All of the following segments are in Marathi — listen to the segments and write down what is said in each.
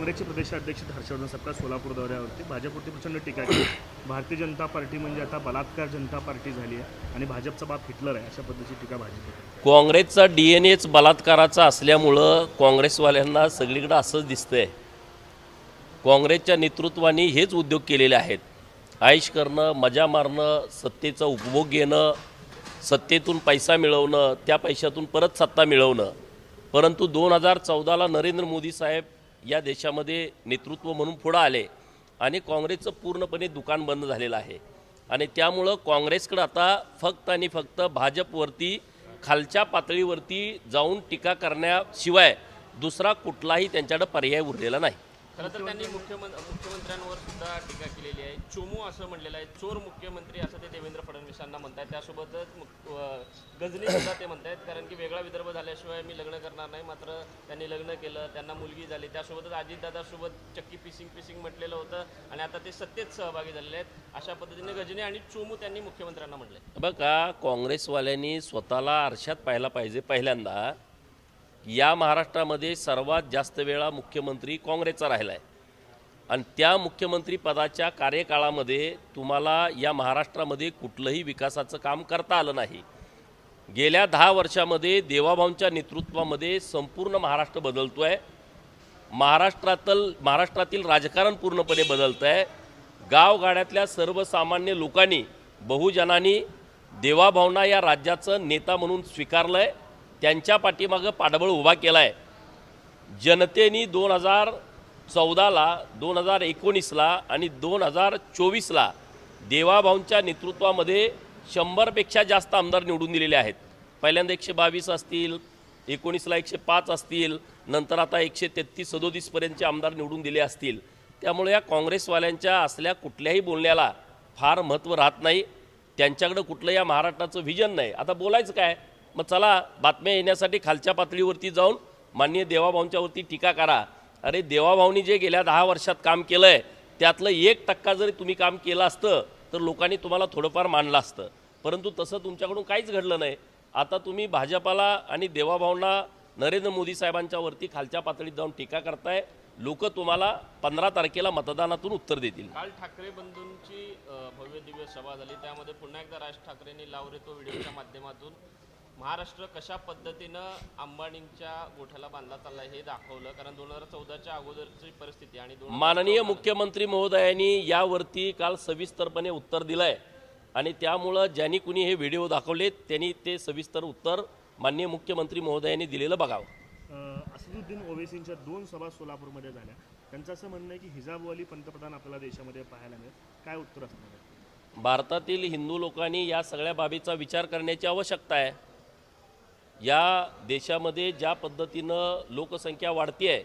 काँग्रेसचे प्रदेशाध्यक्ष हर्षवर्धन सपकाळ सोलापूर दौऱ्यावरती भाजपवरती प्रचंड टीका केली। भारतीय जनता पार्टी म्हणजे आता बलात्कार जनता पार्टी झाली आहे आणि भाजपचा बाप हिटलर आहे अशा पद्धतीची टीका भाजप। काँग्रेसचा डीएनएच बलात्काराचा असल्यामुळं काँग्रेसवाल्यांना सगळीकडे असंच दिसतंय। काँग्रेसच्या नेतृत्वाने हेच उद्योग केलेले आहेत। आईश करणं, मजा मारणं, सत्तेचा उपभोग घेणं, सत्तेतून पैसा मिळवणं, त्या पैशातून परत सत्ता मिळवणं। परंतु 2014ला नरेंद्र मोदी साहेब या देशामध्ये नेतृत्व म्हणून पुढे आले आणि काँग्रेसचं पूर्णपणे दुकान बंद झालेलं आहे आणि त्यामुळं काँग्रेसकडे आता फक्त आणि फक्त भाजपवरती खालच्या पातळीवरती जाऊन टीका करण्याशिवाय दुसरा कुठलाही त्यांच्याकडे पर्याय उरलेला नाही। खरं तर त्यांनी मुख्यमंत्र्यांवर सुद्धा टीका केलेली आहे। चोमू असं म्हणलेलं आहे, चोर मुख्यमंत्री असं ते देवेंद्र फडणवीसांना म्हणतात। त्यासोबतच गजनी सुद्धा ते म्हणतात, कारण की वेगळा विदर्भ झाल्याशिवाय मी लग्न करणार नाही। मात्र त्यांनी लग्न केलं, त्यांना मुलगी झाली, त्यासोबतच अजितदादासोबत चक्की पिसिंग म्हटलेलं होतं आणि आता ते सत्तेत सहभागी झालेले आहेत। अशा पद्धतीने गजनी आणि चोमू त्यांनी मुख्यमंत्र्यांना म्हटले। बघा, काँग्रेसवाल्यांनी स्वतःला आरशात पाहायला पाहिजे। पहिल्यांदा या महाराष्ट्रामध्ये सर्वात जास्त वेळा मुख्यमंत्री काँग्रेसचा राहिला आहे आणि त्या मुख्यमंत्री पदाच्या कार्यकाळामध्ये तुम्हाला या महाराष्ट्रामध्ये कुठलंही विकासाचं काम करता आलं नाही। गेल्या 10 वर्षामध्ये देवाभाऊंच्या नेतृत्वामध्ये संपूर्ण महाराष्ट्र बदलतो आहे। महाराष्ट्रातील राजकारण पूर्णपणे बदलतं आहे। गावगाड्यातल्या सर्वसामान्य लोकांनी, बहुजनांनी देवाभाऊंना या राज्याचं नेता म्हणून स्वीकारलं आहे, त्यांच्या पाठीमागं पाठबळ उभा केला आहे। जनतेने 2014ला, 2019ला आणि 2024ला देवाभाऊंच्या नेतृत्वामध्ये 100पेक्षा जास्त आमदार निवडून दिलेले आहेत। पहिल्यांदा 122 असतील, 19ला 105 असतील, नंतर आता 133-37 पर्यंतचे आमदार निवडून दिले असतील। त्यामुळे या काँग्रेसवाल्यांच्या असल्या कुठल्याही बोलण्याला फार महत्त्व राहत नाही। त्यांच्याकडे कुठलं या महाराष्ट्राचं व्हिजन नाही। आता बोलायचं काय? मग चला, बातम्या येण्यासाठी खालच्या पातळीवरती जाऊन माननीय देवाभाऊंच्यावरती टीका करा। अरे, देवाभाऊंनी जे गेल्या 10 वर्षात काम केलं आहे त्यातलं 1% जरी तुम्ही काम केलं असतं तर लोकांनी तुम्हाला थोडंफार मानलं असतं, परंतु तसं तुमच्याकडून काहीच घडलं नाही। आता तुम्ही भाजपाला आणि देवाभाऊंना, नरेंद्र मोदी साहेबांच्यावरती खालच्या पातळीत जाऊन टीका करताय। लोक तुम्हाला 15 तारखेला मतदानातून उत्तर देतील। काल ठाकरे बंधूंची भव्य दिव्य सभा झाली, त्यामध्ये पुन्हा एकदा राज ठाकरेंनी लावरे तो व्हिडिओच्या माध्यमातून महाराष्ट्र कशा पद्धतीनं अंबानींच्या गोठ्याला बांधला चालला हे दाखवलं। कारण 2014च्या अगोदरची परिस्थिती आणि माननीय मुख्यमंत्री महोदयांनी यावरती काल सविस्तरपणे उत्तर दिलं आहे आणि त्यामुळं ज्यांनी कुणी हे व्हिडिओ दाखवले त्यांनी ते सविस्तर उत्तर माननीय मुख्यमंत्री महोदयांनी दिलेलं बघावं। असदुद्दीन ओवैसींच्या 2 सभा सोलापूरमध्ये झाल्या। त्यांचं असं म्हणणं आहे की हिजाबवाली पंतप्रधान आपल्याला देशामध्ये पाहायला मिळेल, काय उत्तर असणार आहे? भारतातील हिंदू लोकांनी या सगळ्या बाबीचा विचार करण्याची आवश्यकता आहे। या देशामध्ये ज्या पद्धतीनं लोकसंख्या वाढती आहे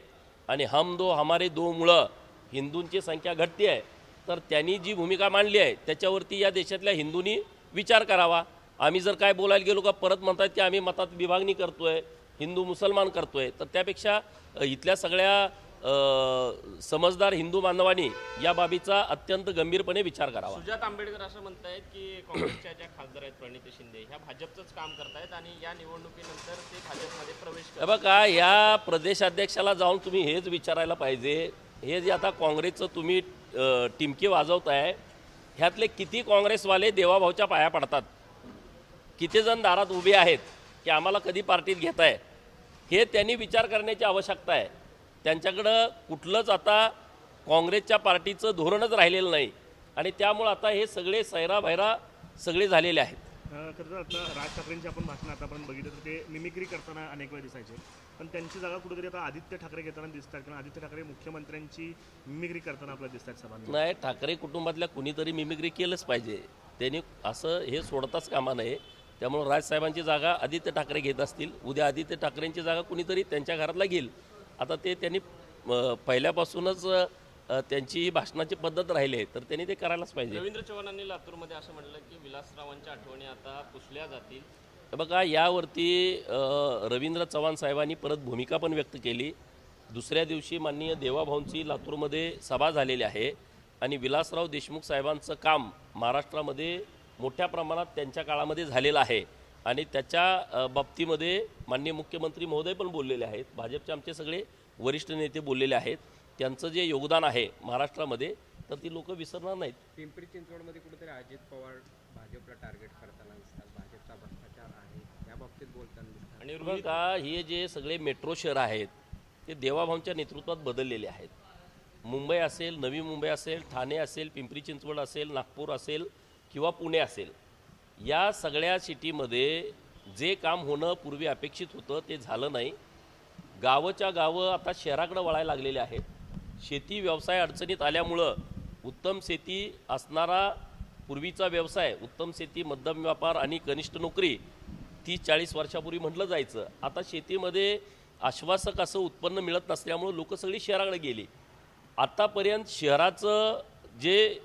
आणि हम दो हमारे दो मुळं हिंदूंची संख्या घटते आहे, तर त्यांनी जी भूमिका मांडली आहे त्याच्यावरती या देशातल्या हिंदूंनी विचार करावा। आम्ही जर काय बोलायला गेलो का परत म्हणतात की आम्ही मतात विभागणी करतोय, हिंदू मुसलमान करतोय, तर त्यापेक्षा इथल्या सगळ्या समजदार हिंदू बांधवांनी या बाबीचा अत्यंत गंभीरपणे विचार करावा। सुजात आंबेडकर असं म्हणतायत की काँग्रेसच्या ज्या खासदार आहेत प्रणिती शिंदे ह्या भाजपचंच काम करतायत आणि या निवडणुकीनंतर ते भाजपमध्ये प्रवेश करतात। बघा, या प्रदेशाध्यक्षाला जाऊन तुम्ही हेच विचारायला पाहिजे, हे जे आता काँग्रेसचं तुम्ही टिमकी वाजवताय ह्यातले किती काँग्रेसवाले देवाभाऊच्या पाया पडतात, किती जण दारात उभे आहेत की आम्हाला कधी पार्टीत घेताय, हे त्यांनी विचार करण्याची आवश्यकता आहे। त्यांच्याकडं कुठलंच आता काँग्रेसच्या पार्टीचं धोरणच राहिलेलं नाही आणि त्यामुळे आता हे सगळे सैराभैरा सगळे झालेले आहेत। खरं तर आता राज ठाकरेंची आपण भाषण आतापर्यंत बघितलं तर ते मिमिक्री करताना अनेक वेळ दिसायचे, पण त्यांची जागा कुठेतरी आता आदित्य ठाकरे घेताना दिसतात, कारण आदित्य ठाकरे मुख्यमंत्र्यांची मिमिक्री करताना आपल्याला दिसतात सभांमध्ये। नाही, ठाकरे कुटुंबातल्या कुणीतरी मिमिक्री केलंच पाहिजे, त्यांनी असं हे सोडताच कामा नये। त्यामुळे राजसाहेबांची जागा आदित्य ठाकरे घेत असतील, उद्या आदित्य ठाकरेंची जागा कुणीतरी त्यांच्या घरातला घेईल। आता ते त्यांनी पहिल्यापासूनच त्यांची भाषणाची पद्धत राहिली आहे तर त्यांनी ते करायलाच पाहिजे। रवींद्र चव्हाणांनी लातूरमध्ये असं म्हटलं की विलासरावांच्या आठवणी आता पुसल्या जातील। बघा, यावरती रवींद्र चव्हाण साहेबांनी परत भूमिका पण व्यक्त केली। दुसऱ्या दिवशी माननीय देवाभाऊंची लातूरमध्ये सभा झालेली आहे आणि विलासराव देशमुख साहेबांचं काम महाराष्ट्रामध्ये मोठ्या प्रमाणात त्यांच्या काळामध्ये झालेलं आहे आणि त्याच्या बाबतीमध्ये माननीय मुख्यमंत्री महोदय पण बोललेले आहेत, भाजपचे आमचे सगळे वरिष्ठ नेते बोललेले आहेत। त्यांचं जे योगदान आहे महाराष्ट्रामध्ये तर ती लोक विसरणार नाहीत. पिंपरी चिंचवडमध्ये कुठेतरी अजित पवार भाजपला टार्गेट करताना दिसतात, भाजपचा भ्रष्टाचार आहे या बाबतीत बोलताना दिसतात. आणि बघा का, हे जे सगळे मेट्रो शहर आहेत ते देवाभाऊंच्या नेतृत्वात बदललेले आहेत. मुंबई असेल, नवी मुंबई असेल, ठाणे असेल, पिंपरी चिंचवड असेल, नागपूर असेल किंवा पुणे असेल, या सगळ्या सिटीमध्ये जे काम होणं पूर्वी अपेक्षित होतं ते झालं नाही. गावच्या गावं आता शहराकडे वळायला लागलेले आहेत. शेती व्यवसाय अडचणीत आल्यामुळं उत्तम शेती असणारा पूर्वीचा व्यवसाय, उत्तम शेती, मध्यम व्यापार आणि कनिष्ठ नोकरी 30-40 वर्षापूर्वी म्हटलं जायचं. आता शेतीमध्ये आश्वासक असं उत्पन्न मिळत नसल्यामुळं लोक सगळी शहराकडे गेली. आत्तापर्यंत शहराचं जे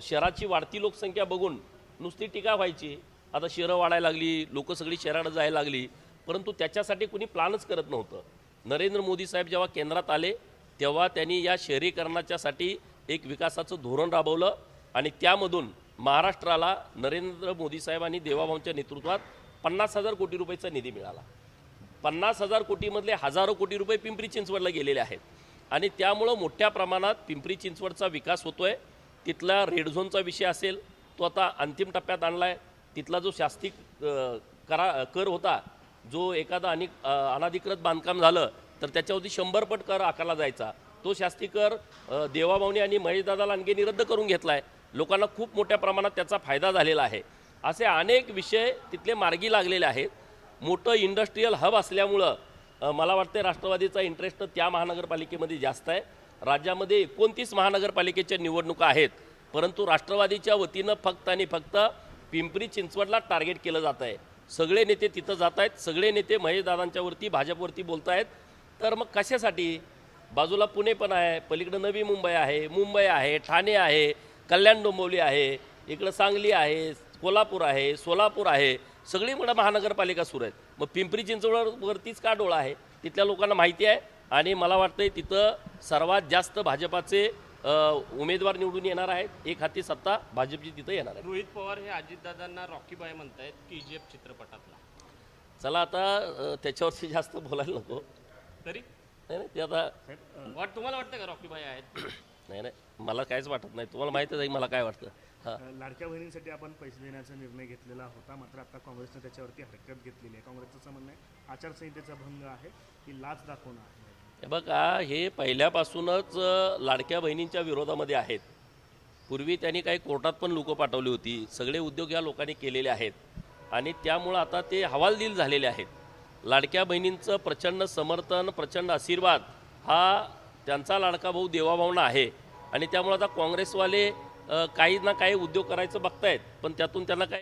शहराची वाढती लोकसंख्या बघून नुसती टीका व्हायची. आता शहरं वाढायला लागली, लोक सगळी शहराकडे जायला लागली, परंतु त्याच्यासाठी कुणी प्लॅनच करत नव्हतं. नरेंद्र मोदी साहेब जेव्हा केंद्रात आले तेव्हा त्यांनी या शहरीकरणाच्यासाठी एक विकासाचं धोरण राबवलं आणि त्यामधून महाराष्ट्राला नरेंद्र मोदी साहेब आणि देवाभाऊंच्या नेतृत्वात 50,000 कोटी रुपयाचा निधी मिळाला. 50,000 कोटीमधले हजारो कोटी रुपये पिंपरी चिंचवडला गेलेले आहेत आणि त्यामुळं मोठ्या प्रमाणात पिंपरी चिंचवडचा विकास होतोय. तिथला रेड झोनचा विषय असेल तो आता अंतिम टप्प्यात आणला आहे. तिथला जो शास्ती कर होता, जो एखादा अनाधिकृत बांधकाम झालं तर त्याच्यावरती 100 पट कर आकारला जायचा, तो शास्ती कर देवाभाऊनी आणि महेशदादा लांडगेंनी रद्द करून घेतला आहे. लोकांना खूप मोठ्या प्रमाणात त्याचा फायदा झालेला आहे. असे अनेक विषय तिथले मार्गी लागलेले आहेत. मोठं इंडस्ट्रीयल हब असल्यामुळं मला वाटतं राष्ट्रवादीचा इंटरेस्ट त्या महानगरपालिकेमध्ये जास्त आहे. राज्यामध्ये 29 महानगरपालिकेच्या निवडणुका आहेत, परंतु राष्ट्रवादीच्या वतीनं फक्त आणि फक्त पिंपरी चिंचवडला टार्गेट केलं जात आहे. सगळे नेते तिथं जात आहेत, सगळे नेते महेशदादांच्यावरती भाजपवरती बोलत आहेत. तर मग कशासाठी? बाजूला पुणे पण आहे, पलीकडं नवी मुंबई आहे, ठाणे आहे, कल्याण डोंबिवली आहे, इकडं सांगली आहे, कोल्हापूर आहे, सोलापूर आहे, सगळीकडे महानगरपालिका सुरू आहेत. मग पिंपरी चिंचवडवरतीच का डोळा आहे? तिथल्या लोकांना माहिती आहे आणि मला वाटतं तिथं सर्वात जास्त भाजपाचे उमेदवार निवडून येणार आहेत. एक हाती सत्ता भाजपची तिथं येणार आहे. रोहित पवार हे अजितदादांना रॉकी बाय म्हणतायत KGF चित्रपटातला. चला आता त्याच्यावरती जास्त बोलायला नको. तरी नाही ते आता तुम्हाला वाटतं का रॉकी बाय आहेत? नाही मला काहीच वाटत नाही. तुम्हाला माहितीच आहे मला काय वाटतं. हां, लाडक्या बहिणींसाठी आपण पैसे देण्याचा निर्णय घेतलेला होता, मात्र आता काँग्रेसने त्याच्यावरती हरकत घेतलेली आहे. काँग्रेसचं असं म्हणणं आहे आचारसंहितेचा भंग आहे, ही लाच दाखवणं आहे. हे बघा, हे पहिल्यापासूनच लाडक्या बहिणींच्या विरोधामध्ये आहेत. पूर्वी त्यांनी काही कोर्टात पण लोकं पाठवली होती. सगळे उद्योग या लोकांनी केलेले आहेत आणि त्यामुळं आता ते हवालदिल झालेले आहेत. लाडक्या बहिणींचं प्रचंड समर्थन, प्रचंड आशीर्वाद हा त्यांचा लाडका भाऊ देवाभाऊंना आहे आणि त्यामुळे आता काँग्रेसवाले काही ना काही उद्योग करायचं बघतायत, पण त्यातून त्यांना काही